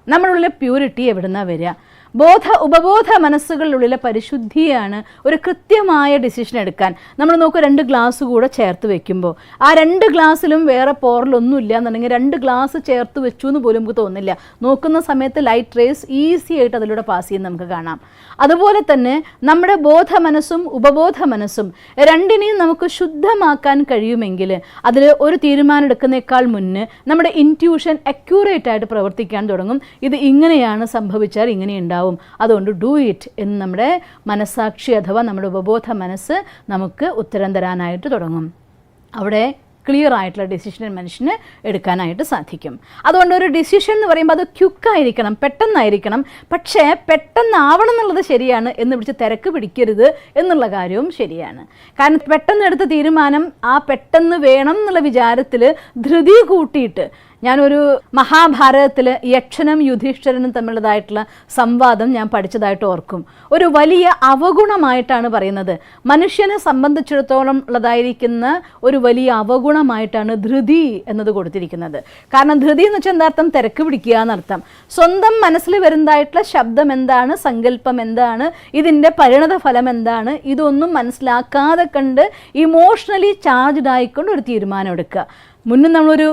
നമ്മളുള്ള purity എവിടുന്നാ വരിക? ഉപബോധ മനസ്സുകളിലുള്ള പരിശുദ്ധിയാണ് ഒരു കൃത്യമായ ഡിസിഷൻ എടുക്കാൻ. നമ്മൾ നോക്കുക, 2 ഗ്ലാസ് കൂടെ ചേർത്ത് വെക്കുമ്പോൾ ആ 2 ഗ്ലാസ്സിലും വേറെ പോറലൊന്നും ഇല്ല എന്നുണ്ടെങ്കിൽ 2 ഗ്ലാസ് ചേർത്ത് വെച്ചു എന്ന് പോലും നമുക്ക് തോന്നില്ല. നോക്കുന്ന സമയത്ത് ലൈറ്റ് റേസ് ഈസി ആയിട്ട് അതിലൂടെ പാസ് ചെയ്യുന്ന നമുക്ക് കാണാം. അതുപോലെ തന്നെ നമ്മുടെ ബോധ മനസ്സും ഉപബോധ മനസ്സും രണ്ടിനെയും നമുക്ക് ശുദ്ധമാക്കാൻ കഴിയുമെങ്കിൽ അതിൽ ഒരു തീരുമാനം എടുക്കുന്നേക്കാൾ മുന്നേ നമ്മുടെ ഇൻറ്റ്യൂഷൻ അക്യൂറേറ്റ് ആയിട്ട് പ്രവർത്തിക്കാൻ തുടങ്ങും. ഇത് ഇങ്ങനെയാണ് സംഭവിച്ചാൽ ഇങ്ങനെ ഉണ്ടാവും, അതുകൊണ്ട് ഡു ഇറ്റ് എന്ന് നമ്മുടെ മനസ്സാക്ഷി അഥവാ നമ്മുടെ ഉപബോധ മനസ്സ് നമുക്ക് ഉത്തരം തരാനായിട്ട് തുടങ്ങും. അവിടെ ക്ലിയർ ആയിട്ടുള്ള ഡിസിഷൻ മനുഷ്യന് എടുക്കാനായിട്ട് സാധിക്കും. അതുകൊണ്ട് ഒരു ഡിസിഷൻ എന്ന് പറയുമ്പോൾ അത് ക്വിക്കായിരിക്കണം, പെട്ടെന്നായിരിക്കണം. പക്ഷേ പെട്ടെന്നാവണം എന്നുള്ളത് ശരിയാണ് എന്ന് പിടിച്ച് തിരക്ക് പിടിക്കരുത് എന്നുള്ള കാര്യവും ശരിയാണ്. കാരണം പെട്ടെന്ന് എടുത്ത തീരുമാനം ആ പെട്ടെന്ന് വേണം എന്നുള്ള വിചാരത്തിൽ ധൃതി കൂട്ടിയിട്ട്, ഞാനൊരു മഹാഭാരതത്തിൽ യക്ഷനും യുധിഷ്ഠിരനും തമ്മിലുള്ളതായിട്ടുള്ള സംവാദം ഞാൻ പഠിച്ചതായിട്ട് ഓർക്കും. ഒരു വലിയ അവഗുണമായിട്ടാണ് പറയുന്നത്. മനുഷ്യനെ സംബന്ധിച്ചിടത്തോളം ഉള്ളതായിരിക്കുന്ന ഒരു വലിയ അവഗുണമായിട്ടാണ് ധൃതി എന്നത് കൊടുത്തിരിക്കുന്നത്. കാരണം ധൃതി എന്ന് വെച്ചാൽ എന്താർത്ഥം? തിരക്ക് പിടിക്കുക എന്നർത്ഥം. സ്വന്തം മനസ്സിൽ വരുന്നതായിട്ടുള്ള ശബ്ദം എന്താണ്, സങ്കല്പം എന്താണ്, ഇതിൻ്റെ പരിണത ഫലം എന്താണ്, ഇതൊന്നും മനസ്സിലാക്കാതെ കണ്ട് ഇമോഷണലി ചാർജ്ഡ് ആയിക്കൊണ്ട് ഒരു തീരുമാനം എടുക്കുക. മുന്നേ നമ്മളൊരു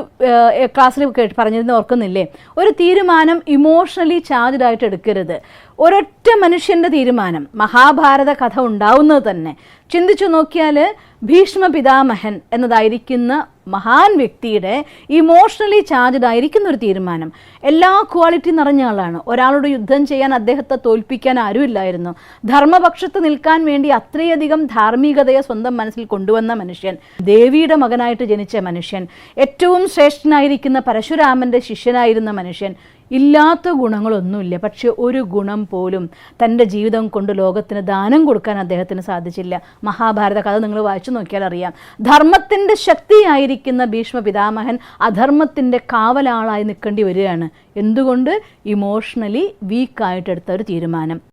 ക്ലാസ്സിൽ പറഞ്ഞിരുന്ന ഓർക്കുന്നില്ലേ, ഒരു തീരുമാനം ഇമോഷണലി ചാർജ്ഡ് ആയിട്ട് എടുക്കരുത്. ഒരൊറ്റ മനുഷ്യൻ്റെ തീരുമാനം, മഹാഭാരത കഥ ഉണ്ടാവുന്നത് തന്നെ ചിന്തിച്ചു നോക്കിയാൽ ഭീഷ്മ പിതാമഹൻ എന്നതായിരിക്കുന്ന മഹാൻ വ്യക്തിയുടെ ഇമോഷണലി ചാർജ്ഡ് ആയിരിക്കുന്ന ഒരു തീരുമാനം, എല്ലാ ക്വാളിറ്റി നിറഞ്ഞ ആളാണ്. ഒരാളോട് യുദ്ധം ചെയ്യാൻ അദ്ദേഹത്തെ തോൽപ്പിക്കാൻ ആരുമില്ലായിരുന്നു. ധർമ്മപക്ഷത്ത് നിൽക്കാൻ വേണ്ടി അത്രയധികം ധാർമ്മികതയെ സ്വന്തം മനസ്സിൽ കൊണ്ടുവന്ന മനുഷ്യൻ, ദേവിയുടെ മകനായിട്ട് ജനിച്ച മനുഷ്യൻ, ഏറ്റവും ശ്രേഷ്ഠനായിരിക്കുന്ന പരശുരാമൻ്റെ ശിഷ്യനായിരുന്ന മനുഷ്യൻ. ഇല്ലാത്ത ഗുണങ്ങളൊന്നുമില്ല, പക്ഷെ ഒരു ഗുണം പോലും തൻ്റെ ജീവിതം കൊണ്ട് ലോകത്തിന് ദാനം കൊടുക്കാൻ അദ്ദേഹത്തിന് സാധിച്ചില്ല. മഹാഭാരത കഥ നിങ്ങൾ വായിച്ചു നോക്കിയാൽ അറിയാം. ധർമ്മത്തിൻ്റെ ശക്തിയായിരിക്കുന്ന ഭീഷ്മ പിതാമഹൻ അധർമ്മത്തിൻ്റെ കാവലാളായി നിൽക്കേണ്ടി വരികയാണ്. എന്തുകൊണ്ട്? ഇമോഷണലി വീക്കായിട്ടെടുത്ത ഒരു തീരുമാനം.